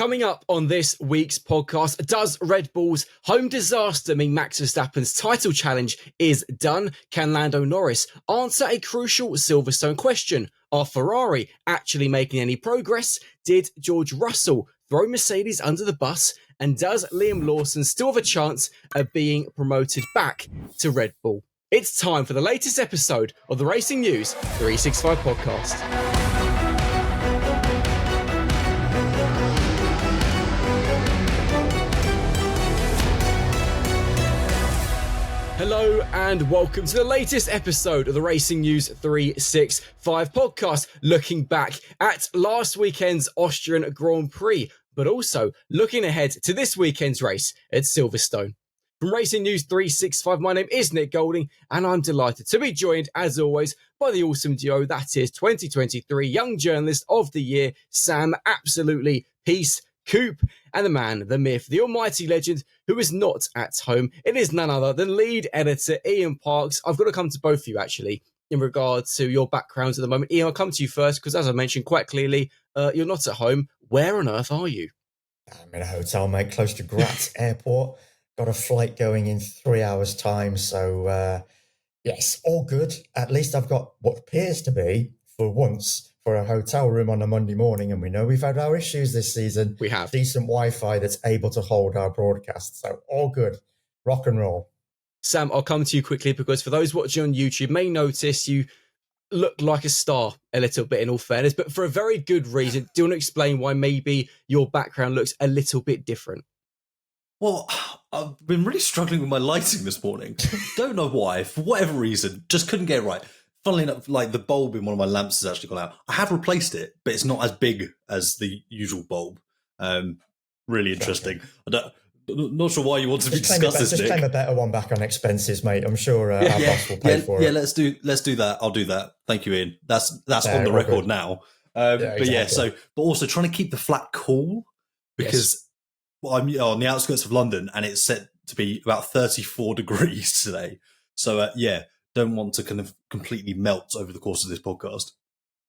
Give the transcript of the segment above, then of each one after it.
Coming up on this week's podcast, does Red Bull's home disaster mean Max Verstappen's title challenge is done? Can Lando Norris answer a crucial Silverstone question? Are Ferrari actually making any progress? Did George Russell throw Mercedes under the bus? And does Liam Lawson still have a chance of being promoted back to Red Bull? It's time for the latest episode of the Racing News 365 podcast. Hello and welcome to the latest episode of the Racing News 365 podcast, looking back at last weekend's Austrian Grand Prix, but also looking ahead to this weekend's race at Silverstone. From Racing News 365, my name is Nick Golding, and I'm delighted to be joined, as always, by the awesome duo that is 2023 Young Journalist of the Year, Sam Absolutely Peace Coop, and the man, the myth, the almighty legend who is not at home. It is none other than lead editor Ian Parks. I've got to come to both of you, actually, in regard to your backgrounds at the moment. Ian, I'll come to you first, because as I mentioned quite clearly, you're not at home. Where on earth are you? I'm in a hotel, mate, close to Graz Airport. Got a flight going in 3 hours' time. So, yes, all good. At least I've got what appears to be, for once, for a hotel room on a Monday morning, and we know we've had our issues this season. We have. Decent Wi-Fi that's able to hold our broadcast. So all good. Rock and roll. Sam, I'll come to you quickly, because for those watching on YouTube may notice you look like a star a little bit, in all fairness, but for a very good reason. Do you want to explain why maybe your background looks a little bit different? Well, I've been really struggling with my lighting this morning. Don't know why. For whatever reason, just couldn't get it right. Funnily enough, like the bulb in one of my lamps has actually gone out. I have replaced it, but it's not as big as the usual bulb. Really interesting. Not sure why you want to discuss this, Nick. Just claim a better one back on expenses, mate. I'm sure our boss will pay for it. Yeah, let's do that. I'll do that. Thank you, Ian. That's on the record now. Exactly. But also trying to keep the flat cool, because I'm on the outskirts of London and it's set to be about 34 degrees today. So don't want to kind of completely melt over the course of this podcast.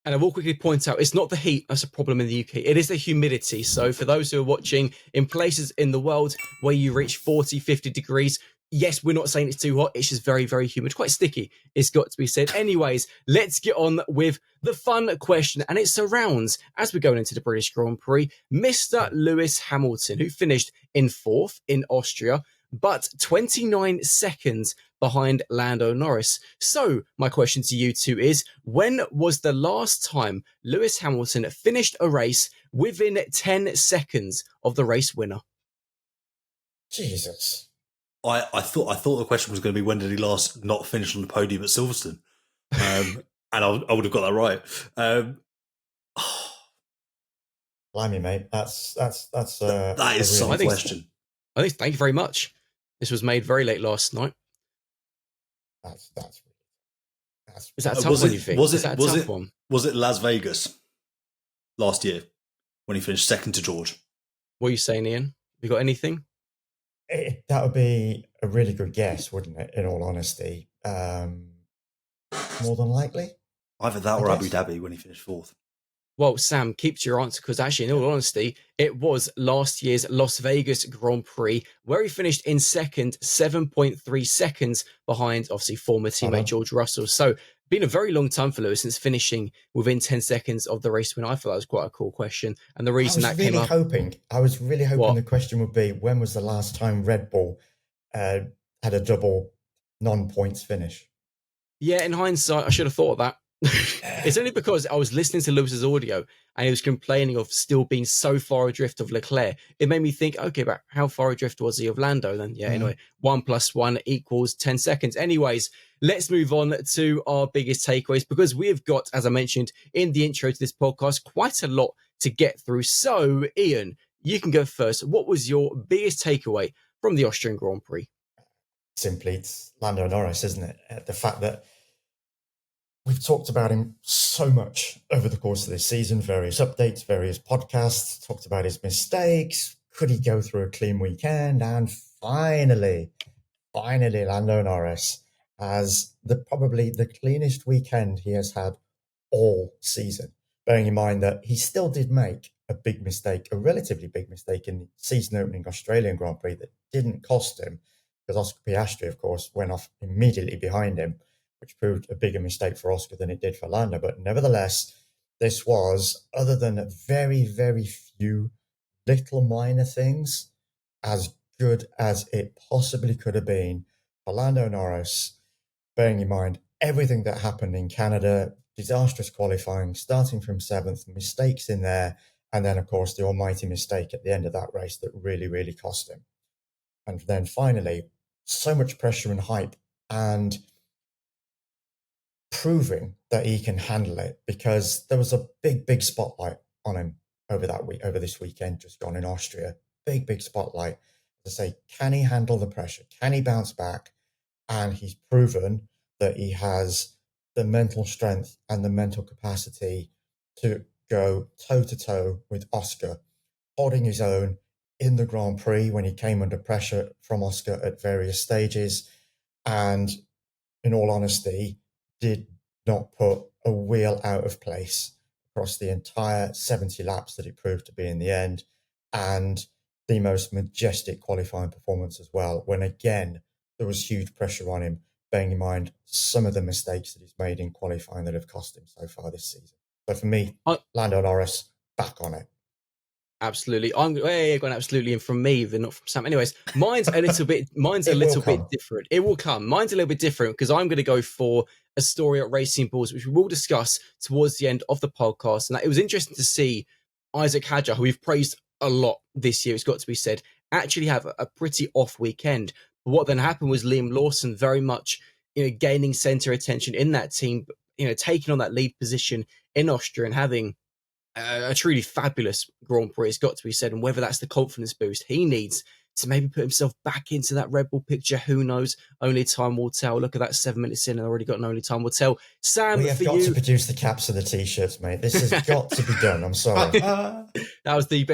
And I will quickly point out, it's not the heat that's a problem in the UK. It is the humidity. So for those who are watching in places in the world where you reach 40, 50 degrees, yes, we're not saying it's too hot. It's just very, very humid, quite sticky. It's got to be said. Anyways, let's get on with the fun question. And it surrounds, as we're going into the British Grand Prix, Mr. Lewis Hamilton, who finished in 4th in Austria, but 29 seconds behind Lando Norris. So my question to you two is, when was the last time Lewis Hamilton finished a race within 10 seconds of the race winner? Jesus. I thought the question was going to be, when did he last not finish on the podium at Silverstone? And I would have got that right. Blimey, mate. That is some question. Thank you very much. This was made very late last night. Is that a tough one, you think? Was it Las Vegas last year when he finished second to George? What are you saying, Ian? Have you got anything? That would be a really good guess, wouldn't it, in all honesty? More than likely. Either that or Abu Dhabi when he finished 4th. Well, Sam, keep to your answer, because actually, in all honesty, it was last year's Las Vegas Grand Prix, where he finished in second, 7.3 seconds behind, obviously, former teammate George Russell. So, been a very long time for Lewis since finishing within 10 seconds of the race win. I thought that was quite a cool question. And the reason that came up... I was really hoping the question would be, when was the last time Red Bull had a double non-points finish? Yeah, in hindsight, I should have thought of that. It's only because I was listening to Lewis's audio and he was complaining of still being so far adrift of Leclerc. It made me think, okay, but how far adrift was he of Lando then? Anyway, 1 + 1 = 10 seconds. Anyways, let's move on to our biggest takeaways, because we've got, as I mentioned in the intro to this podcast, quite a lot to get through. So, Ian, you can go first. What was your biggest takeaway from the Austrian Grand Prix? Simply, it's Lando Norris, isn't it? The fact that we've talked about him so much over the course of this season, various updates, various podcasts, talked about his mistakes. Could he go through a clean weekend? And finally, Lando Norris has probably the cleanest weekend he has had all season, bearing in mind that he still did make a big mistake, a relatively big mistake in the season opening Australian Grand Prix that didn't cost him, because Oscar Piastri, of course, went off immediately behind him, which proved a bigger mistake for Oscar than it did for Lando. But nevertheless, this was, other than very, very few little minor things, as good as it possibly could have been for Lando Norris, bearing in mind everything that happened in Canada, disastrous qualifying, starting from 7th, mistakes in there, and then, of course, the almighty mistake at the end of that race that really, really cost him. And then finally, so much pressure and hype, and proving that he can handle it, because there was a big, big spotlight on him over this weekend just gone in Austria. Big spotlight to say, can he handle the pressure? Can he bounce back? And he's proven that he has the mental strength and the mental capacity to go toe-to-toe with Oscar, holding his own in the Grand Prix when he came under pressure from Oscar at various stages. And in all honesty, did not put a wheel out of place across the entire 70 laps that it proved to be in the end. And the most majestic qualifying performance as well, when again, there was huge pressure on him, bearing in mind some of the mistakes that he's made in qualifying that have cost him so far this season. So for me, Lando Norris, back on it. Absolutely. I'm going absolutely, and from me, but not from Sam. Anyways, mine's a little bit different. It will come. Mine's a little bit different because I'm going to go for a story at Racing Bulls, which we will discuss towards the end of the podcast. And it was interesting to see Isaac Hadjar, who we've praised a lot this year, it's got to be said, actually have a pretty off weekend. But what then happened was Liam Lawson very much, gaining centre attention in that team, taking on that lead position in Austria and having a truly fabulous Grand Prix, it's got to be said. And whether that's the confidence boost he needs to maybe put himself back into that Red Bull picture, who knows? Only time will tell. Look at that, 7 minutes in and already got an only time will tell. Sam, we have got to produce the caps and the t-shirts, mate. This has got to be done. I'm sorry. That was the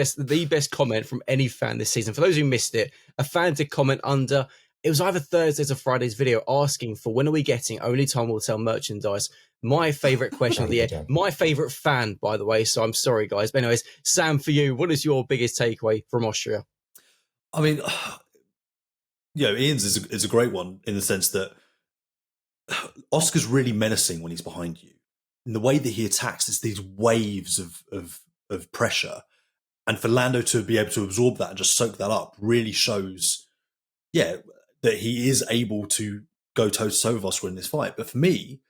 best comment from any fan this season. For those who missed it, a fan did comment under, it was either Thursday's or Friday's video, asking for when are we getting Only Time Will Tell merchandise. My favourite question of the year. My favourite fan, by the way, so I'm sorry, guys. But anyways, Sam, for you, what is your biggest takeaway from Austria? I mean, Ian's is a great one in the sense that Oscar's really menacing when he's behind you. In the way that he attacks, it's these waves of pressure. And for Lando to be able to absorb that and just soak that up really shows, that he is able to go toe-to-toe with Oscar in this fight. But for me,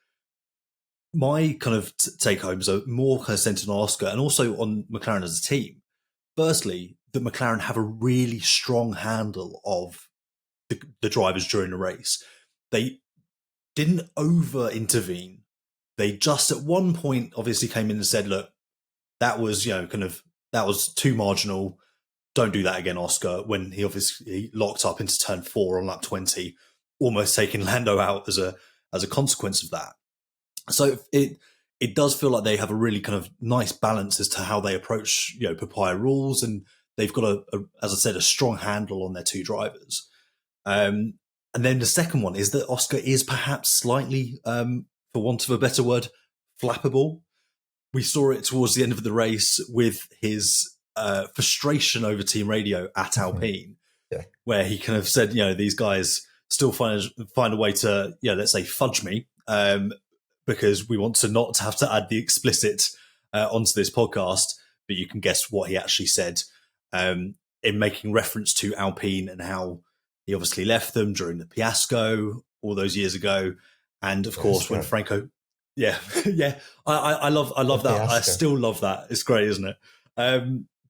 my kind of take-homes are more kind of centered on Oscar and also on McLaren as a team. Firstly, that McLaren have a really strong handle of the drivers during the race. They didn't over-intervene. They just at one point obviously came in and said, look, that was, that was too marginal. Don't do that again, Oscar, when he obviously locked up into turn 4 on lap 20, almost taking Lando out as a consequence of that. So it does feel like they have a really kind of nice balance as to how they approach, papaya rules, and they've got as I said, a strong handle on their two drivers. And then the second one is that Oscar is perhaps slightly, for want of a better word, flappable. We saw it towards the end of the race with his frustration over team radio at Alpine, where he kind of said, these guys still find a way to, let's say, fudge me, because we want to not have to add the explicit onto this podcast. But you can guess what he actually said in making reference to Alpine and how he obviously left them during the fiasco all those years ago. And of course, when Franco, I love that. Fiasco. I still love that. It's great, isn't it?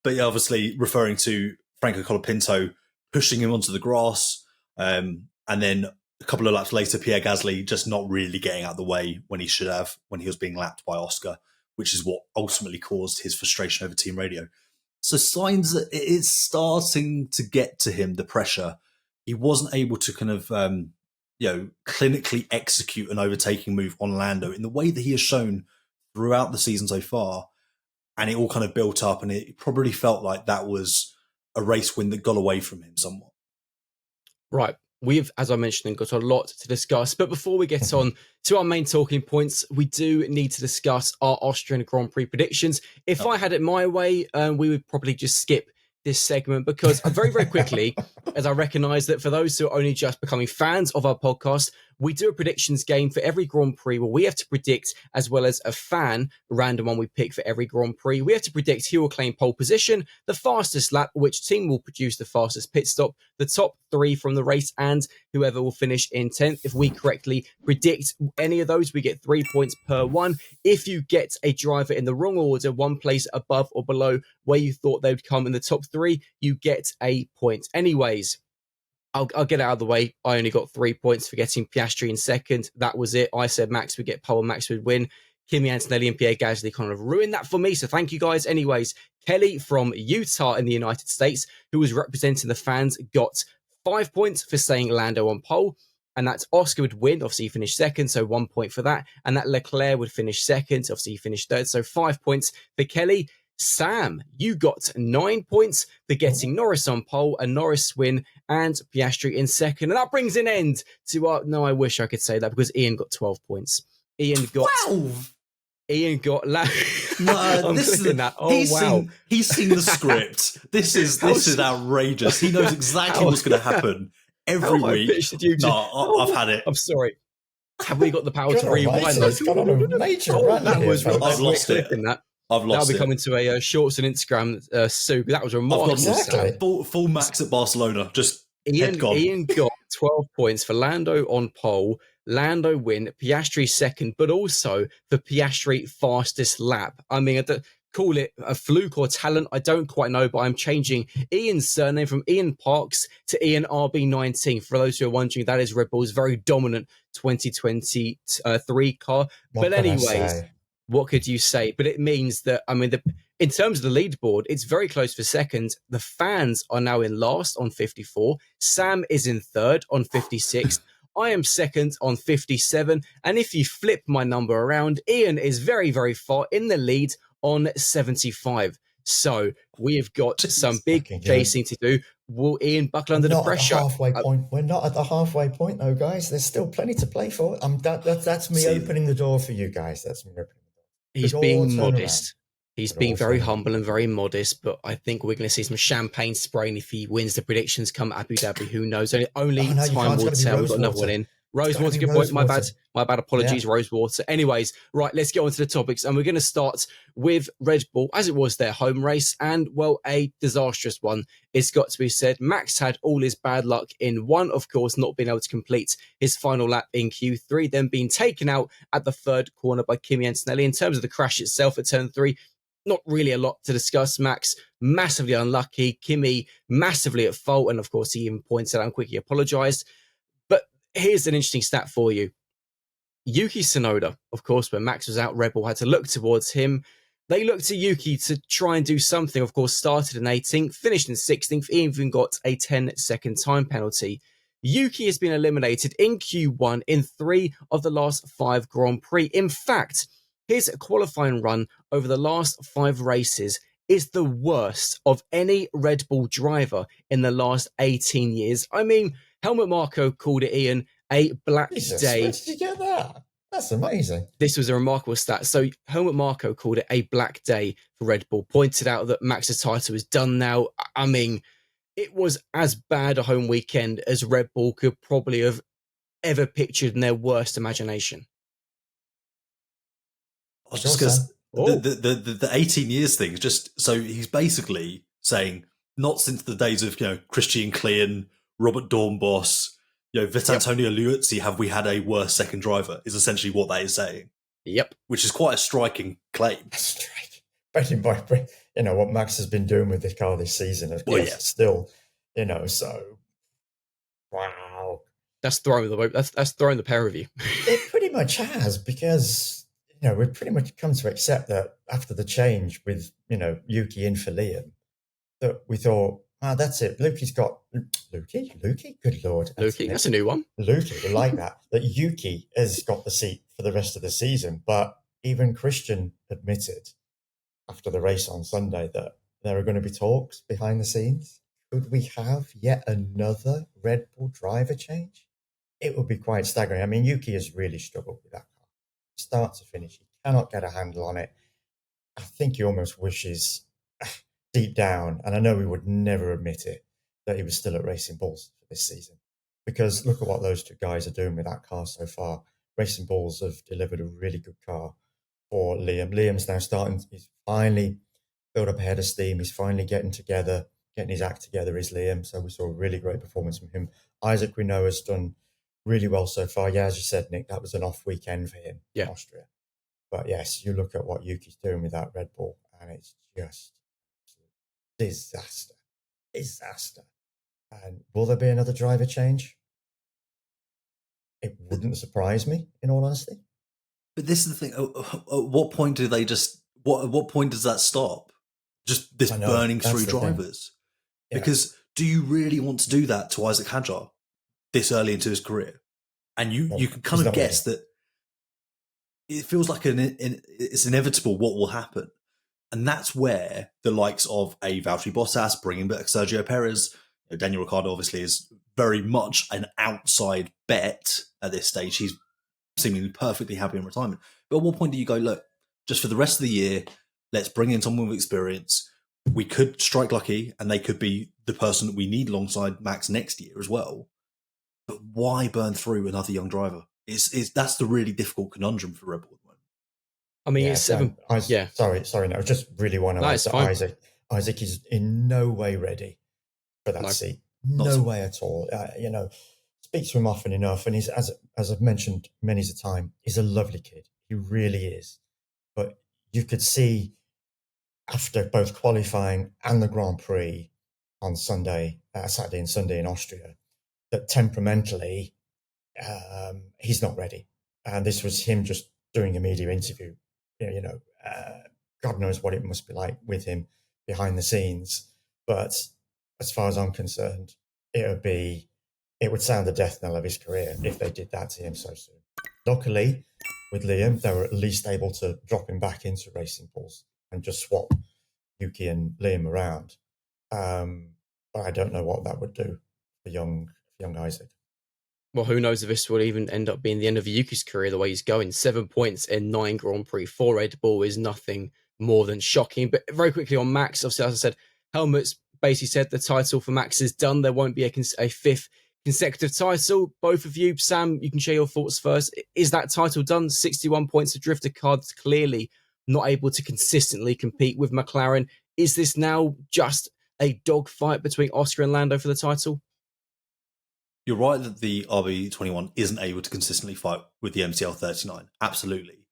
But obviously referring to Franco Colapinto pushing him onto the grass, and then a couple of laps later, Pierre Gasly just not really getting out of the way when he should have, when he was being lapped by Oscar, which is what ultimately caused his frustration over team radio. So signs that it is starting to get to him, the pressure. He wasn't able to kind of, clinically execute an overtaking move on Lando in the way that he has shown throughout the season so far. And it all kind of built up, and it probably felt like that was a race win that got away from him somewhat. Right. we've, as I mentioned, got a lot to discuss. But before we get on to our main talking points, we do need to discuss our Austrian Grand Prix predictions. If I had it my way, we would probably just skip this segment because very, very quickly, as I recognise that for those who are only just becoming fans of our podcast, we do a predictions game for every Grand Prix where we have to predict, as well as a fan, random one we pick for every Grand Prix. We have to predict who will claim pole position, the fastest lap, which team will produce the fastest pit stop, the top 3 from the race, and whoever will finish in 10th. If we correctly predict any of those, we get 3 points per one. If you get a driver in the wrong order, one place above or below where you thought they would come in the top 3, you get a point. Anyways, I'll get it out of the way. I only got 3 points for getting Piastri in second. That was it. I said Max would get pole and Max would win. Kimi Antonelli and Pierre Gasly kind of ruined that for me. So thank you guys. Anyways, Kelly from Utah in the United States, who was representing the fans, got 5 points for saying Lando on pole. And that's Oscar would win. Obviously, he finished second, so 1 point for that. And that Leclerc would finish second. Obviously, he finished third, so 5 points for Kelly. Sam, you got 9 points for getting Norris on pole, a Norris win, and Piastri in second. And that brings an end to our... No, I wish I could say that because Ian got 12 points. Ian got... 12? Ian got... No, I'm clicking that. Oh, wow. He's seen the script. This is outrageous. He knows exactly what's going to happen every week. I've had it. I'm sorry. Have we got the power to rewind those? I've lost it. I've lost That'll be coming to a shorts and Instagram soon. That was remarkable. Exactly. Full Max at Barcelona. Just Ian head got 12 points for Lando on pole, Lando win, Piastri second, but also for Piastri fastest lap. I mean, call it a fluke or talent, I don't quite know, but I'm changing Ian's surname from Ian Parks to Ian RB19. For those who are wondering, that is Red Bull's very dominant 2023 car. But anyways... What could you say? But it means that, I mean, in terms of the leaderboard, it's very close for second. The fans are now in last on 54. Sam is in third on 56. I am second on 57. And if you flip my number around, Ian is very, very far in the lead on 75. So we have got some big chasing to do. Will Ian buckle under the pressure? Halfway point. We're not at the halfway point, though, guys. There's still plenty to play for. That's me opening the door for you guys. That's me opening the door. He's being modest. He's being very humble and very modest, but I think we're going to see some champagne spraying if he wins the predictions come Abu Dhabi. Who knows? Only time will tell. We've got another one in. Rosewater, good point. My bad. Apologies, yeah. Rosewater. Anyways, right, let's get on to the topics. And we're going to start with Red Bull, as it was their home race, and, well, a disastrous one. It's got to be said. Max had all his bad luck in one, of course, not being able to complete his final lap in Q3, then being taken out at the third corner by Kimi Antonelli. In terms of the crash itself at turn 3, not really a lot to discuss. Max, massively unlucky. Kimi, massively at fault. And, of course, he even pointed out and quickly apologised. Here's an interesting stat for you. Yuki Tsunoda, of course, when Max was out, Red Bull had to look towards him. They looked to Yuki to try and do something. Of course, started in 18th, finished in 16th, even got a 10-second time penalty. Yuki has been eliminated in Q1 in 3 of the last 5 Grand Prix. In fact, his qualifying run over the last 5 races is the worst of any Red Bull driver in the last 18 years. I mean, Helmut Marko called it, Ian, a black day. Where did you get that? That's amazing. This was a remarkable stat. So Helmut Marko called it a black day for Red Bull, pointed out that Max's title is done now. I mean, it was as bad a home weekend as Red Bull could probably have ever pictured in their worst imagination. Just because the 18 years thing is just, so he's basically saying, not since the days of, Christian Klein, Robert Dornbos, Antonio Liuzzi, have we had a worse second driver, is essentially what that is saying. Yep. Which is quite a striking claim. Striking. What Max has been doing with this car this season, of course, still, so, wow. That's throwing the pair of you. It pretty much has, because, we've pretty much come to accept that after the change with, Yuki in for Liam, that we thought, that's it. Lukey's got... Lukey? Good Lord. Lukey, that's a new one. Lukey, we like that. That Yuki has got the seat for the rest of the season. But even Christian admitted after the race on Sunday that there are going to be talks behind the scenes. could we have yet another Red Bull driver change? It would be quite staggering. I mean, Yuki has really struggled with that car. Start to finish, he cannot get a handle on it. I think he almost wishes deep down, and I know he would never admit it, that he was still at Racing Bulls for this season. Because look at what those two guys are doing with that car so far. Racing Bulls have delivered a really good car for Liam. Liam's now he's finally built up a head of steam. He's finally getting his act together, is Liam. So we saw a really great performance from him. Isaac, we know, has done really well so far. Yeah, as you said, Nick, that was an off weekend for him in Austria. But yes, you look at what Yuki's doing with that Red Bull, and it's just disaster. And will there be another driver change? It wouldn't surprise me, in all honesty. But this is the thing. At what point do they just? At what point does that stop? Just this burning through drivers. Yeah. Because do you really want to do that to Isaac Hadjar this early into his career? And you can kind of guess that it feels like it's inevitable what will happen. And that's where the likes of a Valtteri Bottas, bringing back Sergio Perez, Daniel Ricciardo obviously is very much an outside bet at this stage. He's seemingly perfectly happy in retirement. But at what point do you go, look, just for the rest of the year, let's bring in someone with experience. We could strike lucky and they could be the person that we need alongside Max next year as well. But why burn through another young driver? That's the really difficult conundrum for Red Bull at the moment. I mean, it's 7. Sorry. No, I just really want to add that Isaac is in no way ready for that seat. No way at all. Speak to him often enough, and he's, as I've mentioned many a time, he's a lovely kid. He really is. But you could see after both qualifying and the Grand Prix on Saturday and Sunday in Austria, that temperamentally he's not ready. And this was him just doing a media interview. God knows what it must be like with him behind the scenes. But as far as I'm concerned, it would sound the death knell of his career if they did that to him so soon. Luckily, with Liam, they were at least able to drop him back into Racing Bulls and just swap Yuki and Liam around. But I don't know what that would do for young Isaac. Well, who knows if this will even end up being the end of Yuki's career the way he's going. 7 points in 9 Grand Prix for Red Bull is nothing more than shocking. But very quickly on Max, obviously, as I said, Helmut's basically said the title for Max is done. There won't be a fifth consecutive title. Both of you, Sam, you can share your thoughts first. Is that title done? 61 points of drifter cards, clearly not able to consistently compete with McLaren. Is this now just a dogfight between Oscar and Lando for the title? You're right that the RB21 isn't able to consistently fight with the MCL39. Absolutely.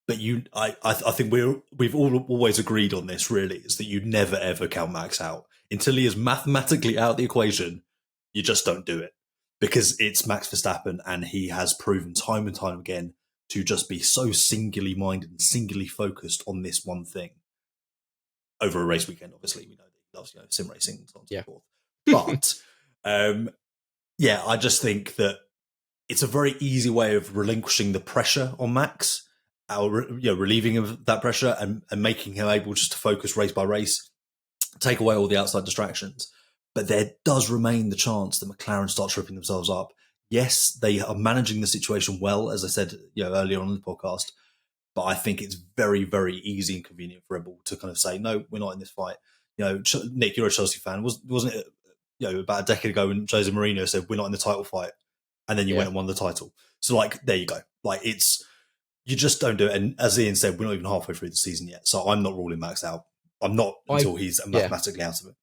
But I think we've always agreed on this, really, is that you never, ever count Max out. Until he is mathematically out of the equation, you just don't do it. Because it's Max Verstappen, and he has proven time and time again to just be so singularly minded and singularly focused on this one thing. Over a race weekend, obviously, we know that he loves sim racing and so on and so forth. But I just think that it's a very easy way of relinquishing the pressure on Max, relieving him of that pressure and making him able just to focus race by race, take away all the outside distractions. But there does remain the chance that McLaren start tripping themselves up. Yes, they are managing the situation well, as I said earlier on in the podcast, but I think it's very, very easy and convenient for Red Bull to kind of say, no, we're not in this fight. Nick, you're a Chelsea fan. Wasn't it about a decade ago when Jose Mourinho said, we're not in the title fight, and then you went and won the title? So, there you go. You just don't do it. And as Ian said, we're not even halfway through the season yet. So I'm not ruling Max out. I'm not until he's mathematically out of it.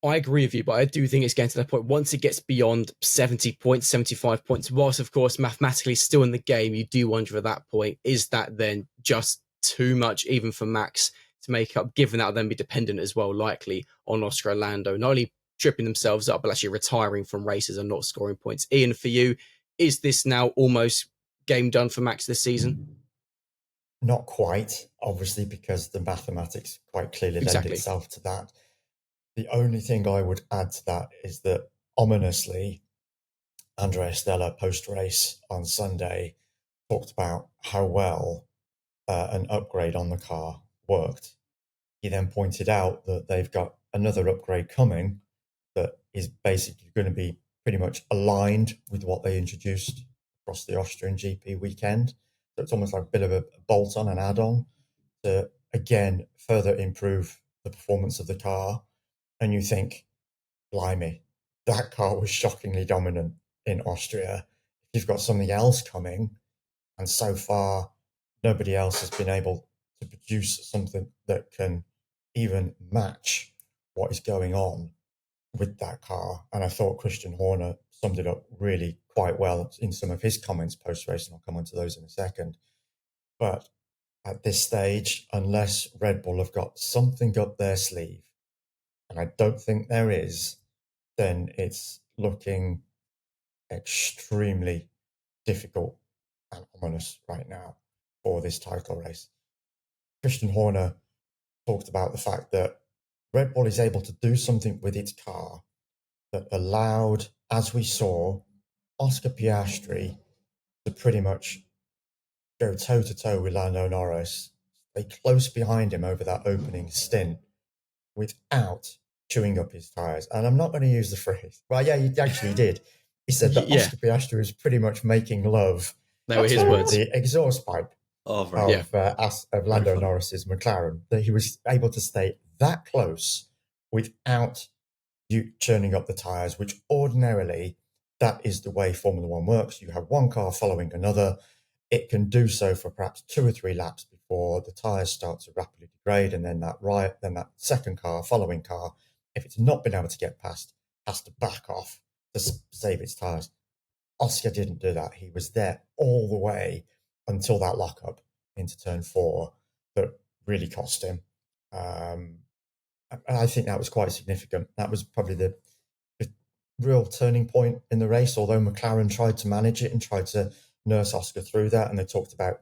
I agree with you, but I do think it's getting to that point. Once it gets beyond 70 points, 75 points, whilst, of course, mathematically still in the game, you do wonder at that point, is that then just too much even for Max to make up, given that will then be dependent as well, likely, on Oscar and Lando, not only tripping themselves up, but actually retiring from races and not scoring points. Ian, for you, is this now almost game done for Max this season? Not quite, obviously, because the mathematics quite clearly lend itself to that. The only thing I would add to that is that, ominously, Andrea Stella, post-race on Sunday, talked about how well an upgrade on the car worked. He then pointed out that they've got another upgrade coming that is basically going to be pretty much aligned with what they introduced across the Austrian GP weekend. So it's almost like a bit of a bolt-on, an add-on to, again, further improve the performance of the car. And you think, blimey, that car was shockingly dominant in Austria. If you've got something else coming, and so far nobody else has been able to produce something that can even match what is going on with that car. And I thought Christian Horner summed it up really quite well in some of his comments post-race, and I'll come on to those in a second. But at this stage, unless Red Bull have got something up their sleeve, and I don't think there is, then it's looking extremely difficult and ominous right now for this title race. Christian Horner talked about the fact that Red Bull is able to do something with its car that allowed, as we saw, Oscar Piastri to pretty much go toe-to-toe with Lando Norris, stay close behind him over that opening stint without chewing up his tyres. And I'm not going to use the phrase. Well, yeah, he actually did. He said that Oscar Piastri was pretty much making love to the exhaust pipe of Lando Norris's McLaren, that he was able to stay that close without you churning up the tyres, which ordinarily that is the way Formula One works. You have one car following another. It can do so for perhaps 2 or 3 laps before the tyres start to rapidly degrade, and then that second car, following car, if it's not been able to get past, has to back off to save its tyres. Oscar didn't do that. He was there all the way until that lockup into turn 4 that really cost him. And I think that was quite significant. That was probably the real turning point in the race, although McLaren tried to manage it and tried to nurse Oscar through that, and they talked about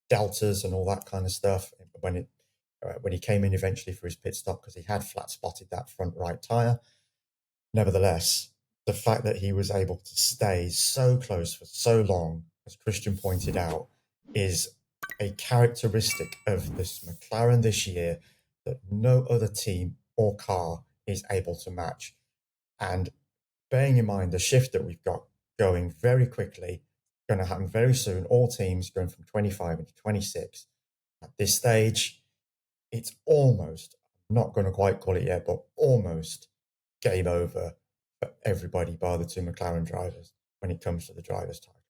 deltas and all that kind of stuff when he came in eventually for his pit stop, because he had flat spotted that front right tyre. Nevertheless, the fact that he was able to stay so close for so long, as Christian pointed out, is a characteristic of this McLaren this year that no other team or car is able to match. And bearing in mind the shift that we've got going very quickly, going to happen very soon, all teams going from 25 into 26. At this stage, it's almost, I'm not going to quite call it yet, but almost game over for everybody bar the 2 McLaren drivers when it comes to the drivers' title.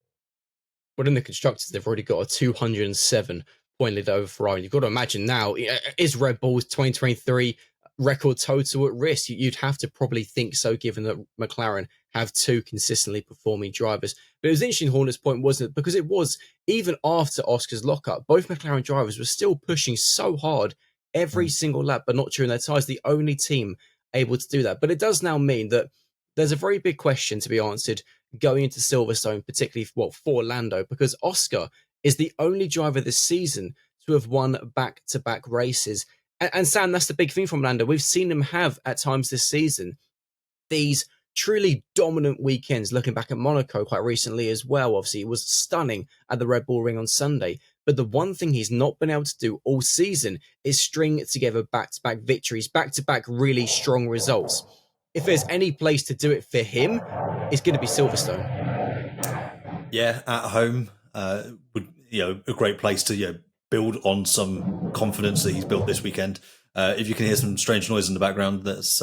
But in the constructors, they've already got a 207 point lead over Ferrari. You've got to imagine now, is Red Bull's 2023 record total at risk? You'd have to probably think so, given that McLaren have 2 consistently performing drivers. But it was interesting, Horner's point, wasn't it? Because it was, even after Oscar's lockup, both McLaren drivers were still pushing so hard every single lap, but not chewing their tyres. The only team able to do that. But it does now mean that there's a very big question to be answered going into Silverstone, particularly for Lando, because Oscar is the only driver this season to have won back-to-back races. And Sam, that's the big thing from Lando. We've seen him have, at times this season, these truly dominant weekends. Looking back at Monaco quite recently as well, obviously, it was stunning at the Red Bull Ring on Sunday. But the one thing he's not been able to do all season is string together back-to-back victories, back-to-back really strong results. If there's any place to do it for him, it's going to be Silverstone. Yeah, at home would a great place to build on some confidence that he's built this weekend. If you can hear some strange noise in the background, that's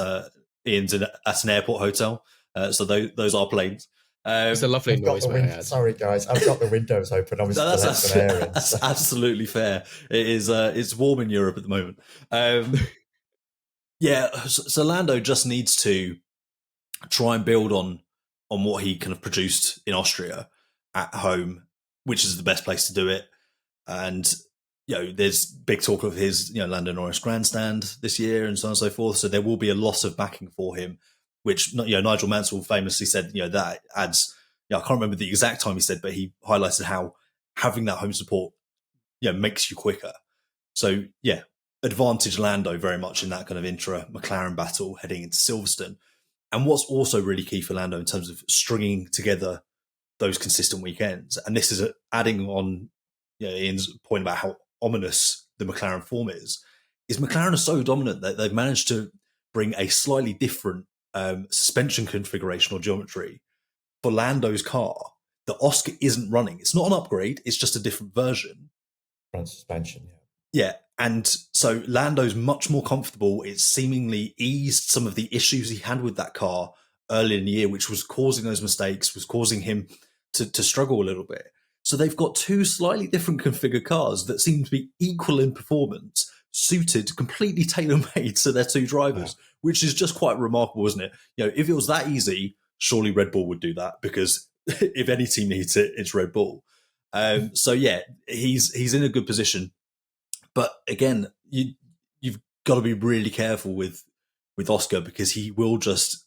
Ian's at an airport hotel. So those are planes. It's a lovely noise. Sorry, guys, I've got the windows open. Obviously, that's absolutely fair. It is. It's warm in Europe at the moment. So Lando just needs to try and build on what he kind of produced in Austria at home, which is the best place to do it. And there's big talk of his Lando Norris grandstand this year and so on and so forth. So there will be a lot of backing for him, which Nigel Mansell famously said that adds. I can't remember the exact time he said, but he highlighted how having that home support makes you quicker. So advantage Lando very much in that kind of intra-McLaren battle heading into Silverstone. And what's also really key for Lando in terms of stringing together those consistent weekends, and this is adding on Ian's point about how ominous the McLaren form is McLaren are so dominant that they've managed to bring a slightly different suspension configuration or geometry for Lando's car, the Oscar isn't running. It's not an upgrade. It's just a different version. Front suspension, yeah. Yeah, and so Lando's much more comfortable. It's seemingly eased some of the issues he had with that car earlier in the year, which was causing those mistakes, was causing him to struggle a little bit. So they've got two slightly different configured cars that seem to be equal in performance, suited, completely tailor-made to their two drivers, which is just quite remarkable, isn't it? You know, if it was that easy, surely Red Bull would do that, because if any team needs it, it's Red Bull. So yeah, he's in a good position. But again, you've got to be really careful with Oscar, because he will just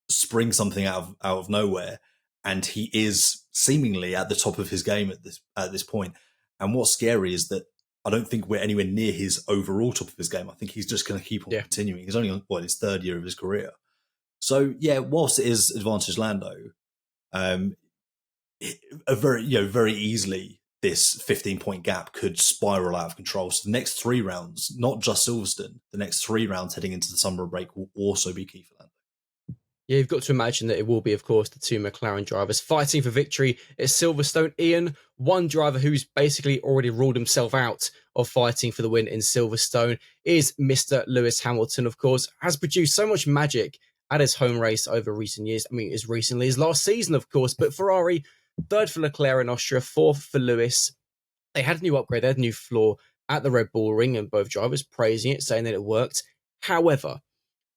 spring something out of nowhere, and he is seemingly at the top of his game at this point. And what's scary is that I don't think we're anywhere near his overall top of his game. I think he's just going to keep on continuing. He's only on his third year of his career. So yeah, whilst it is advantage Lando, very easily this 15-point gap could spiral out of control. So the next 3 rounds, not just Silverstone, the next 3 rounds heading into the summer break will also be key for Lando. Yeah, you've got to imagine that it will be, of course, the 2 McLaren drivers fighting for victory at Silverstone. Ian, one driver who's basically already ruled himself out of fighting for the win in Silverstone is Mr. Lewis Hamilton, of course, has produced so much magic at his home race over recent years. I mean, as recently as last season, of course, but Ferrari, 3rd for Leclerc in Austria, 4th for Lewis. They had a new upgrade, they had a new floor at the Red Bull Ring, and both drivers praising it, saying that it worked. However,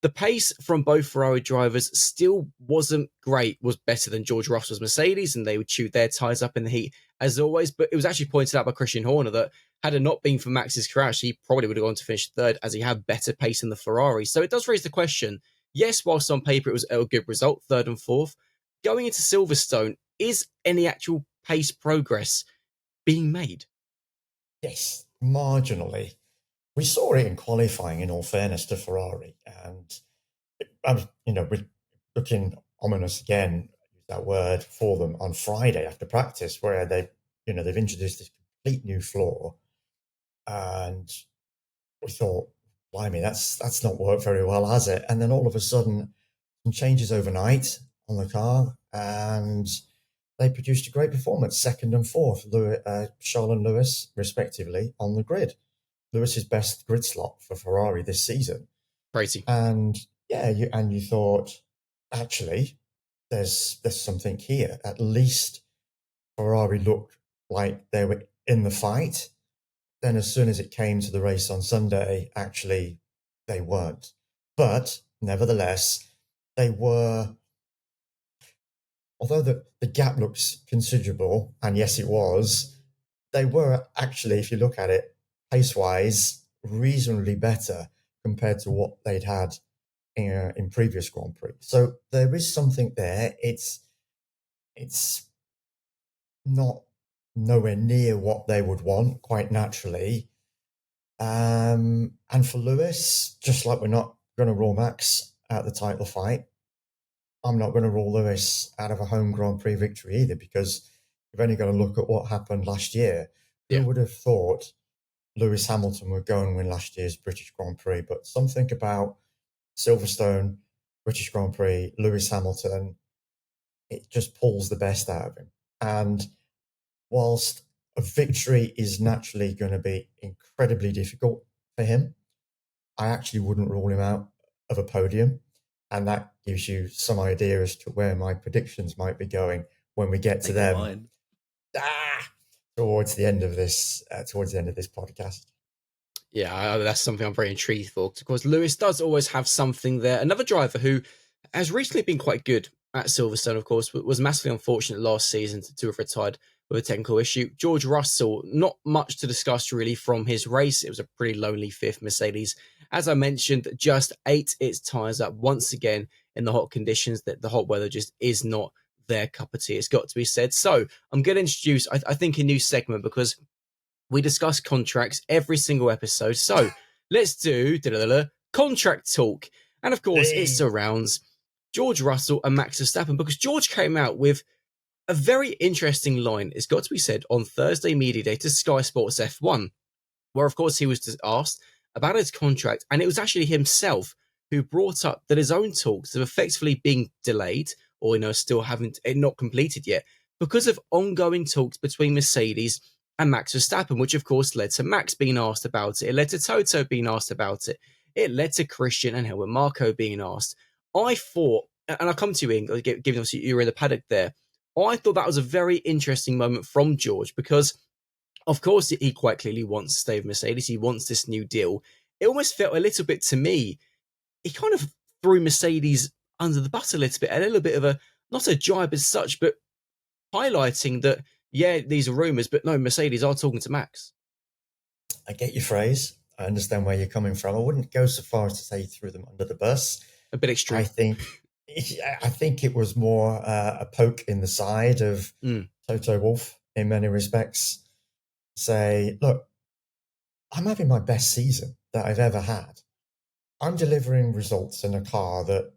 the pace from both Ferrari drivers still wasn't great, was better than George Russell's Mercedes, and they would chew their tyres up in the heat as always. But it was actually pointed out by Christian Horner that had it not been for Max's crash, he probably would have gone to finish 3rd, as he had better pace than the Ferrari. So it does raise the question, yes, whilst on paper it was a good result, 3rd and 4th, going into Silverstone, is any actual pace progress being made? Yes, marginally. We saw it in qualifying, in all fairness to Ferrari, and we're looking ominous again, use that word, for them on Friday after practice, where they've introduced this complete new floor, and we thought, blimey, that's not worked very well, has it? And then all of a sudden, some changes overnight on the car, and they produced a great performance, 2nd and 4th, Charles and Lewis, respectively, on the grid. Lewis's best grid slot for Ferrari this season. Crazy. And yeah, you thought, actually, there's something here. At least Ferrari looked like they were in the fight. Then as soon as it came to the race on Sunday, actually, they weren't. But nevertheless, they were, although the gap looks considerable, and yes, it was, they were actually, if you look at it, pace-wise, reasonably better compared to what they'd had in previous Grand Prix. So there is something there. It's not nowhere near what they would want, quite naturally. And for Lewis, just like we're not going to rule Max out the title fight, I'm not going to rule Lewis out of a home Grand Prix victory either, because you've only got to look at what happened last year. Who would have thought Lewis Hamilton would go and win last year's British Grand Prix? But something about Silverstone, British Grand Prix, Lewis Hamilton, it just pulls the best out of him. And whilst a victory is naturally going to be incredibly difficult for him, I actually wouldn't rule him out of a podium. And that gives you some idea as to where my predictions might be going when we get to them. Towards the end of this podcast. Yeah, that's something I'm very intrigued for. Of course, Lewis does always have something there. Another driver who has recently been quite good at Silverstone, of course, was massively unfortunate last season to have retired with a technical issue. George Russell, not much to discuss really from his race. It was a pretty lonely 5th. Mercedes, as I mentioned, just ate its tyres up once again in the hot conditions. That the hot weather just is not their cup of tea. It's got to be said. So I'm going to introduce, I think, a new segment, because we discuss contracts every single episode. So let's do contract talk. And of course, it surrounds George Russell and Max Verstappen, because George came out with a very interesting line, it's got to be said, on Thursday Media Day to Sky Sports F1, where, of course, he was asked about his contract, and it was actually himself who brought up that his own talks have effectively been delayed, or still haven't not completed yet, because of ongoing talks between Mercedes and Max Verstappen, which of course led to Max being asked about it. It led to Toto being asked about it. It led to Christian and Helmut Marko being asked. I thought, and I'll come to you, Ian, given obviously you were in the paddock there, I thought that was a very interesting moment from George, because of course he quite clearly wants to stay with Mercedes. He wants this new deal. It almost felt a little bit to me, he kind of threw Mercedes under the bus a little bit of a, not a jibe as such, but highlighting that, yeah, these are rumours, but no, Mercedes are talking to Max. I get your phrase. I understand where you're coming from. I wouldn't go so far as to say he threw them under the bus. A bit extreme. I think it was more a poke in the side of Toto Wolff in many respects. Say, look, I'm having my best season that I've ever had. I'm delivering results in a car that,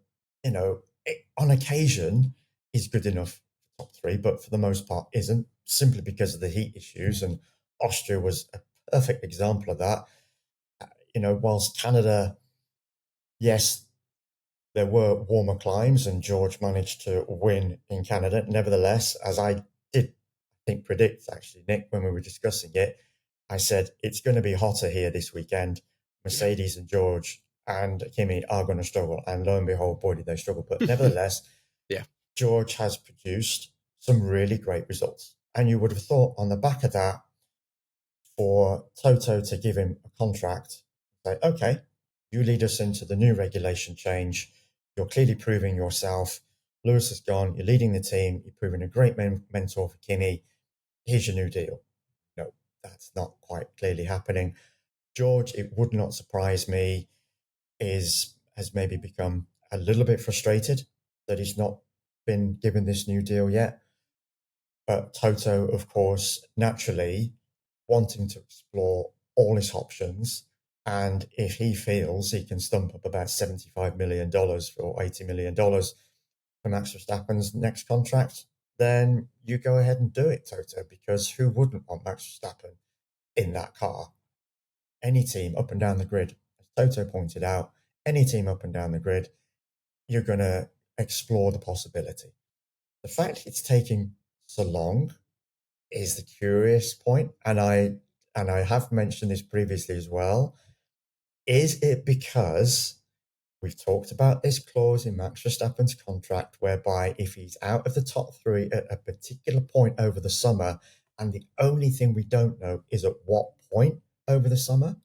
on occasion is good enough for top three, but for the most part isn't, simply because of the heat issues. And Austria was a perfect example of that. Whilst Canada, yes, there were warmer climes and George managed to win in Canada. Nevertheless, as I did, predict, actually, Nick, when we were discussing it, I said, it's going to be hotter here this weekend. Mercedes and George and Kimi are going to struggle. And lo and behold, boy, did they struggle. But nevertheless, George has produced some really great results. And you would have thought on the back of that, for Toto to give him a contract, say, okay, you lead us into the new regulation change. You're clearly proving yourself. Lewis has gone. You're leading the team. You're proving a great mentor for Kimi. Here's your new deal. No, that's not quite clearly happening. George, it would not surprise me, has maybe become a little bit frustrated that he's not been given this new deal yet. But Toto, of course, naturally wanting to explore all his options. And if he feels he can stump up about $75 million or $80 million for Max Verstappen's next contract, then you go ahead and do it, Toto, because who wouldn't want Max Verstappen in that car? Any team up and down the grid, as Toto pointed out, any team up and down the grid, you're going to explore the possibility. The fact it's taking so long is the curious point, and I have mentioned this previously as well. Is it because we've talked about this clause in Max Verstappen's contract whereby if he's out of the top three at a particular point over the summer, and the only thing we don't know is at what point over the summer,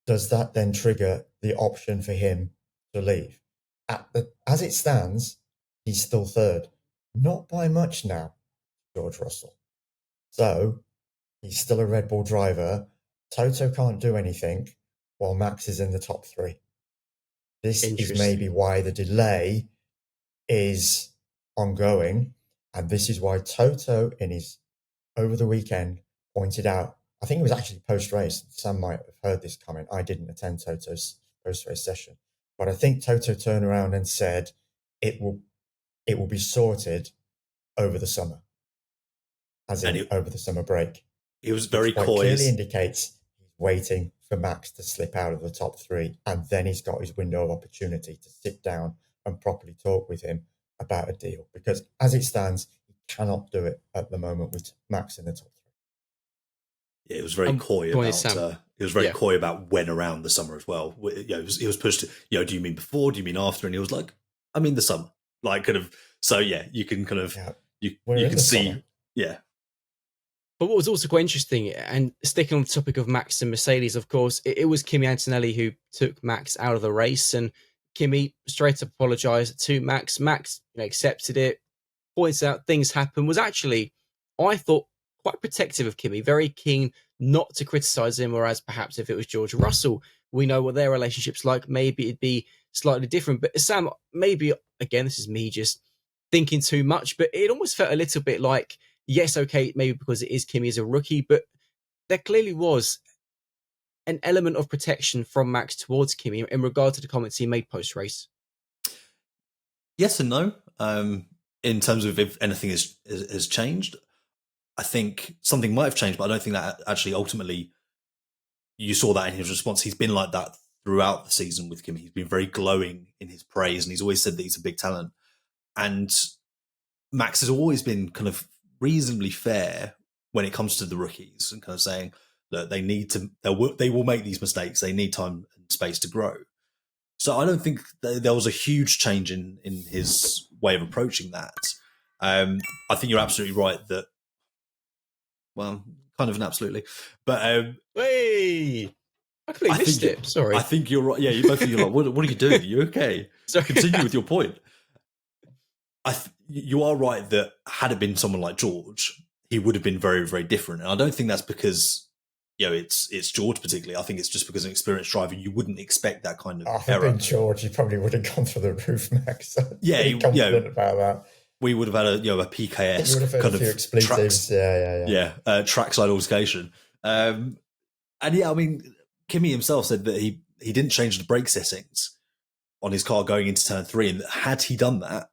does that then trigger the option for him to leave? As it stands, he's still third. Not by much now, George Russell. So he's still a Red Bull driver. Toto can't do anything while Max is in the top three. This is maybe why the delay is ongoing. And this is why Toto, in his over the weekend, pointed out, I think it was actually post-race. Sam might have heard this comment. I didn't attend Toto's post-race session. But I think Toto turned around and said it will be sorted over the summer, as in over the summer break. It was very coy. Clearly indicates he's waiting for Max to slip out of the top three, and then he's got his window of opportunity to sit down and properly talk with him about a deal. Because as it stands, he cannot do it at the moment with Max in the top three. Yeah, it was very coy about. It was very coy about when around the summer as well. It was pushed. Do you mean before? Do you mean after? And he was like, I mean the summer. Like kind of. So yeah, you can kind of you can see summer. Yeah. But what was also quite interesting, and sticking on the topic of Max and Mercedes, of course, it was Kimi Antonelli who took Max out of the race, and Kimi straight up apologised to Max. Max accepted it, points out things happen, was actually, I thought, quite protective of Kimi, very keen not to criticise him, whereas perhaps if it was George Russell, we know what their relationship's like, maybe it'd be slightly different. But Sam, maybe, again, this is me just thinking too much, but it almost felt a little bit like, yes, okay, maybe because it is Kimi as a rookie, but there clearly was an element of protection from Max towards Kimi in regard to the comments he made post-race. Yes and no. In terms of if anything has changed, I think something might have changed, but I don't think that actually ultimately you saw that in his response. He's been like that throughout the season with Kimi. He's been very glowing in his praise, and he's always said that he's a big talent. And Max has always been kind of reasonably fair when it comes to the rookies, and kind of saying that they will make these mistakes. They need time and space to grow. So I don't think there was a huge change in his way of approaching that. I think you're absolutely right that, well, kind of an absolutely, but hey, I completely missed it. Sorry. I think you're right. Yeah, you both of you are like, what are you doing? Are you okay? Sorry. Continue with your point. You are right that had it been someone like George, he would have been very, very different. And I don't think that's because, it's George particularly. I think it's just because an experienced driver, you wouldn't expect that kind of error. If it been George, he probably would have gone for the roof, Max. Yeah, confident about that. We would have had a PKS kind of expletives. Trackside altercation. And yeah, I mean, Kimi himself said that he didn't change the brake settings on his car going into turn 3, and that had he done that,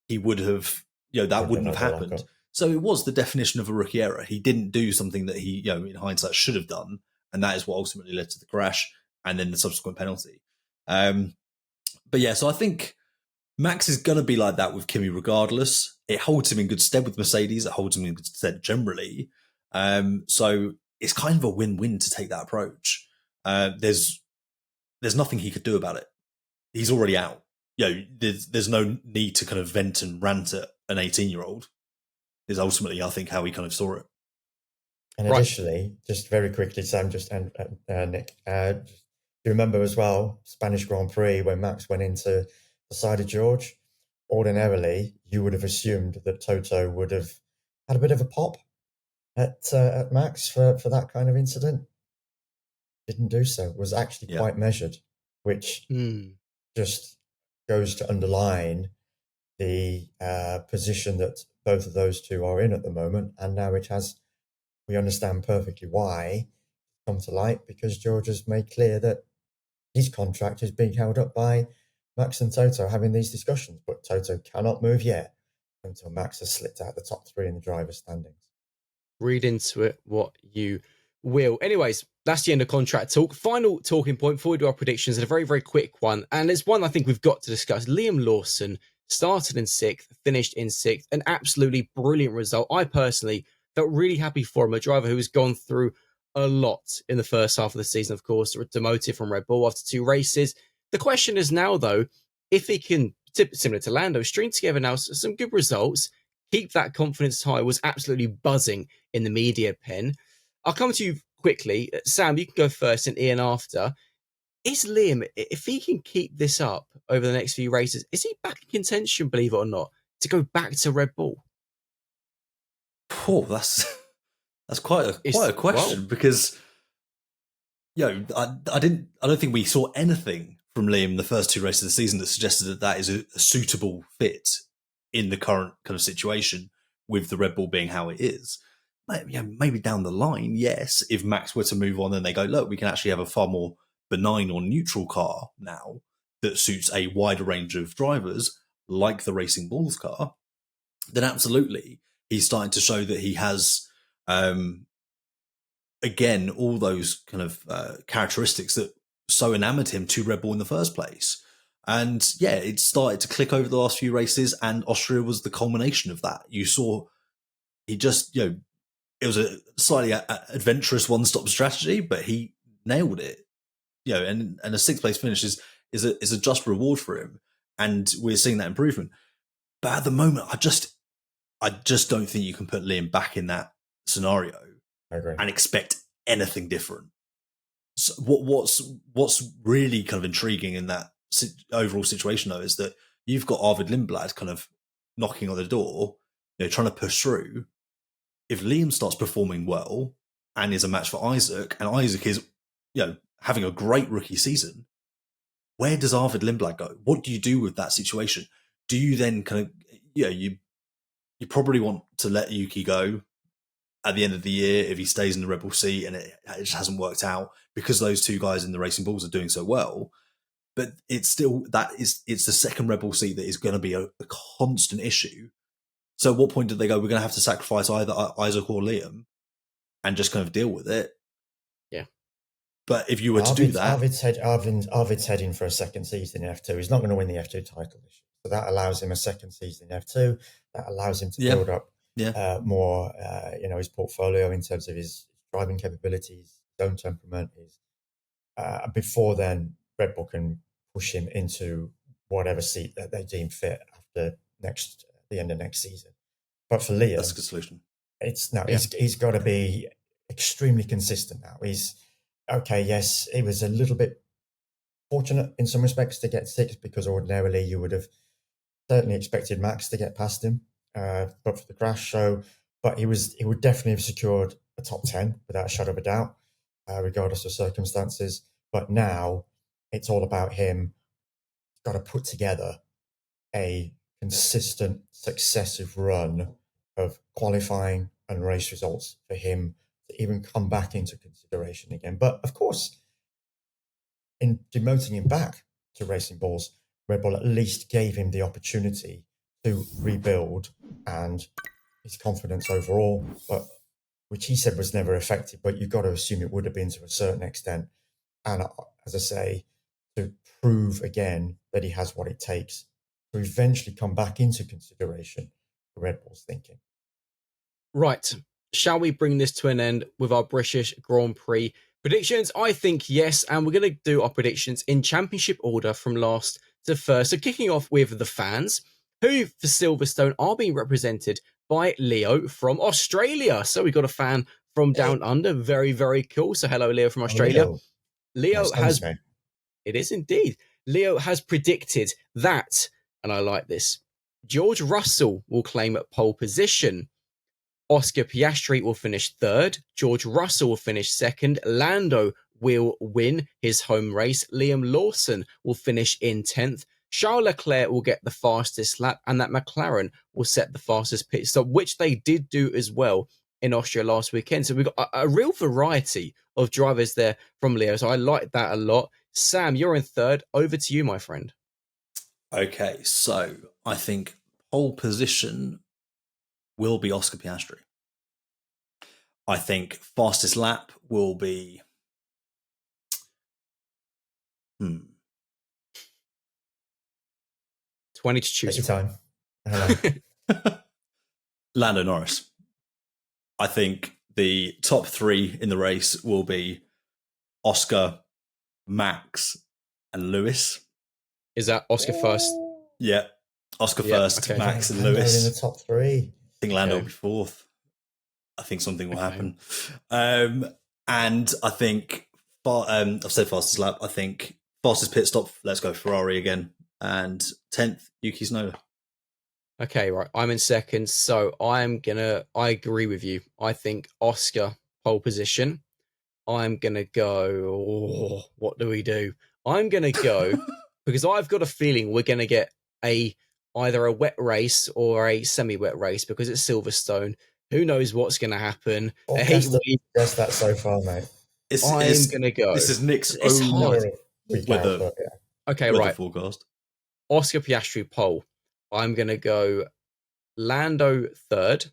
he would have, that wouldn't have happened. So it was the definition of a rookie error. He didn't do something that he, in hindsight, should have done, and that is what ultimately led to the crash and then the subsequent penalty. But yeah, so I think Max is going to be like that with Kimi regardless. It holds him in good stead with Mercedes. It holds him in good stead generally. So it's kind of a win-win to take that approach. There's nothing he could do about it. He's already out. There's no need to kind of vent and rant at an 18-year-old. Is ultimately, I think, how he kind of saw it. And additionally, just very quickly, Sam, and Nick, do you remember as well, Spanish Grand Prix, when Max went into the side of George? Ordinarily, you would have assumed that Toto would have had a bit of a pop at Max for that kind of incident. Didn't do so. Was actually quite measured, which just goes to underline the position that both of those two are in at the moment. And now we understand perfectly why it's come to light, because George has made clear that his contract is being held up by Max and Toto having these discussions, but Toto cannot move yet until Max has slipped out the top 3 in the driver's standings. Read into it what you will. Anyways, that's the end of contract talk. Final talking point before we do our predictions, and a very, very quick one. And it's one I think we've got to discuss. Liam Lawson started in 6th, finished in 6th. An absolutely brilliant result. I personally felt really happy for him, a driver who has gone through a lot in the first half of the season, of course, demoted from Red Bull after 2 races. The question is now, though, if he can, similar to Lando, string together now some good results, keep that confidence high. Was absolutely buzzing in the media pen. I'll come to you quickly. Sam, you can go first and Ian after. Is Liam, if he can keep this up over the next few races, is he back in contention, believe it or not, to go back to Red Bull? Oh, that's quite a question, because I don't think we saw anything from Liam the first 2 races of the season that suggested that is a suitable fit in the current kind of situation, with the Red Bull being how it is. Maybe down the line, yes, if Max were to move on and they go, look, we can actually have a far more benign or neutral car now that suits a wider range of drivers, like the Racing Bulls car, then absolutely he's starting to show that he has, again, all those kind of characteristics that so enamored him to Red Bull in the first place. And yeah, it started to click over the last few races, and Austria was the culmination of that. You saw he just, it was a slightly adventurous one-stop strategy, but he nailed it. And a 6th place finish is a just reward for him, and we're seeing that improvement. But at the moment, I just don't think you can put Liam back in that scenario and expect anything different. So what's really kind of intriguing in that overall situation, though, is that you've got Arvid Lindblad kind of knocking on the door, trying to push through. If Liam starts performing well and is a match for Isaac, and Isaac is, having a great rookie season, where does Arvid Lindblad go? What do you do with that situation? Do you then kind of, you probably want to let Yuki go at the end of the year if he stays in the Red Bull seat and it just hasn't worked out, because those 2 guys in the Racing Bulls are doing so well. But it's still, it's the second Red Bull seat that is going to be a constant issue. So at what point did they go, we're going to have to sacrifice either Isaac or Liam and just kind of deal with it? Yeah. But if you were to do that, Arvid's heading for a second season in F2. He's not going to win the F2 title this year, so that allows him a second season in F2. That allows him to build up more, his portfolio in terms of his driving capabilities, his own temperament. Before then, Red Bull can push him into whatever seat that they deem fit after the end of next season. But for Liam, that's a good solution. He's got to be extremely consistent now. He's okay. Yes, he was a little bit fortunate in some respects to get sixth, because ordinarily you would have certainly expected Max to get past him, but for the crash. But he would definitely have secured a top 10 without a shadow of a doubt, regardless of circumstances. But now it's all about him. He's got to put together a consistent, successive run of qualifying and race results for him to even come back into consideration again. But of course, in demoting him back to Racing Bulls, Red Bull at least gave him the opportunity to rebuild and his confidence overall, which he said was never affected, but you've got to assume it would have been to a certain extent. And as I say, to prove again that he has what it takes to eventually come back into consideration for Red Bull's thinking. Right. Shall we bring this to an end with our British Grand Prix predictions? I think yes, and we're going to do our predictions in championship order from last to first. So kicking off with the fans, who for Silverstone are being represented by Leo from Australia. So we got a fan from down under. Very, very cool. So hello, Leo from Australia. Leo has... It is indeed. Leo has predicted that, and I like this, George Russell will claim pole position. Oscar Piastri will finish third. George Russell will finish second. Lando will win his home race. Liam Lawson will finish in 10th. Charles Leclerc will get the fastest lap, and that McLaren will set the fastest pit stop, which they did do as well in Austria last weekend. So we've got a real variety of drivers there from Leo. So I like that a lot. Sam, you're in third. Over to you, my friend. Okay, so I think pole position will be Oscar Piastri. I think fastest lap will be 20 to choose. Take your time. Lando Norris. I think the top three in the race will be Oscar, Max, and Lewis. Is that Oscar first? Yeah. Oscar first, okay. Max and Lewis. In the top three. I think Lando will be fourth. I think something will happen. And I think, I've said fastest lap. I think fastest pit stop, let's go Ferrari again. And 10th, Yuki Tsunoda. Okay, right. I'm in second. So I agree with you. I think Oscar pole position. I'm going to go, what do we do? I'm going to go, because I've got a feeling we're going to get either a wet race or a semi-wet race, because it's Silverstone. Who knows what's going to happen? Guess that so far, mate. I'm going to go. This is Nick's own weather. Okay, right. Forecast. Oscar Piastri pole. I'm going to go Lando third,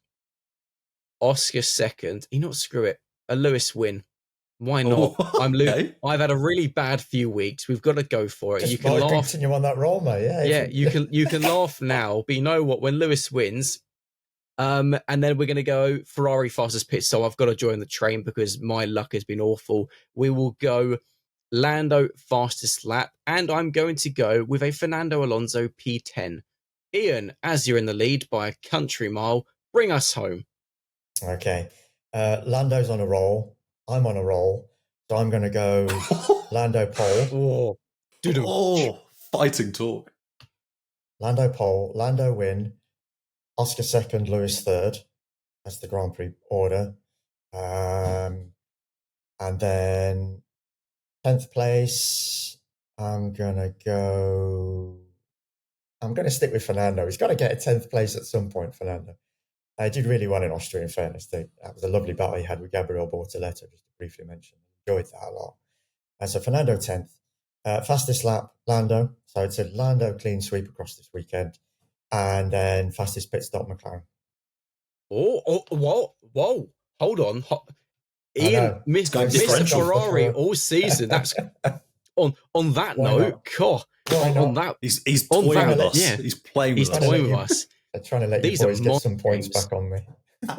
Oscar second. Screw it. A Lewis win. Why not? I'm okay. I've had a really bad few weeks. We've got to go for it. Just you can laugh. Continue on that roll, mate. Yeah, you can laugh now, but you know what? When Lewis wins, and then we're going to go Ferrari fastest pit. So I've got to join the train because my luck has been awful. We will go Lando fastest lap, and I'm going to go with a Fernando Alonso P10. Ian, as you're in the lead by a country mile, bring us home. Okay. Lando's on a roll. I'm on a roll. So I'm going to go Lando pole. Fighting talk. Lando pole, Lando win, Oscar second, Lewis third. That's the Grand Prix order. And then 10th place, I'm going to stick with Fernando. He's got to get a 10th place at some point, Fernando. I did really well in Austria, in fairness. That was a lovely battle he had with Gabriel Bortoleto, just to briefly mention. Enjoyed that a lot. So Fernando 10th. Fastest lap, Lando. So it's a Lando clean sweep across this weekend. And then fastest pit stop, McLaren. Whoa. Hold on. Ian, Mr. Ferrari for... all season. That's on that note. God, on that, he's toying with us. Yeah, he's playing with us. He's toying with us. They're trying to let you boys get some points back on me.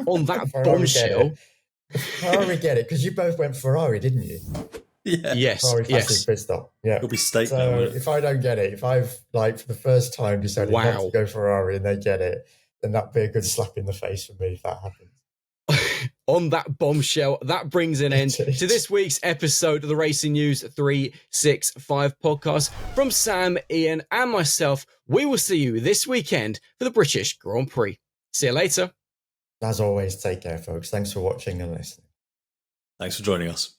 On that bombshell. Ferrari get it because you both went Ferrari, didn't you? Yeah. Yes. Ferrari fastest pit stop. Yeah. It'll be state. So if I don't get it, if I've for the first time decided not to go Ferrari and they get it, then that'd be a good slap in the face for me if that happens. On that bombshell, that brings an end to this week's episode of the Racing News 365 podcast. From Sam, Ian, and myself, we will see you this weekend for the British Grand Prix. See you later. As always, take care, folks. Thanks for watching and listening. Thanks for joining us.